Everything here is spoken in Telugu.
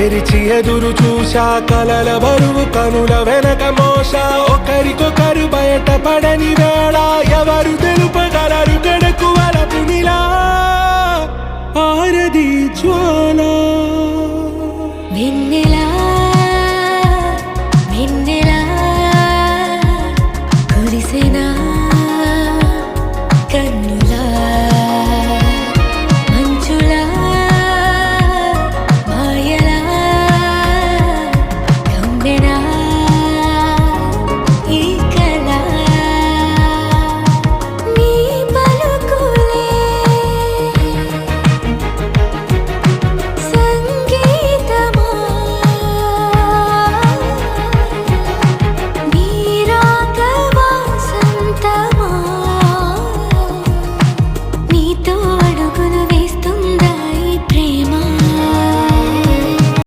తెరిచి ఎదురు చూశా కలల బరువు కనుల వెనక మోసా ఒకరికొకరు బయట పడని వేళ ఎవరు తెలుపగలరు గడకు వలపునిలా ఆరది జ్వాల వెన్నెలా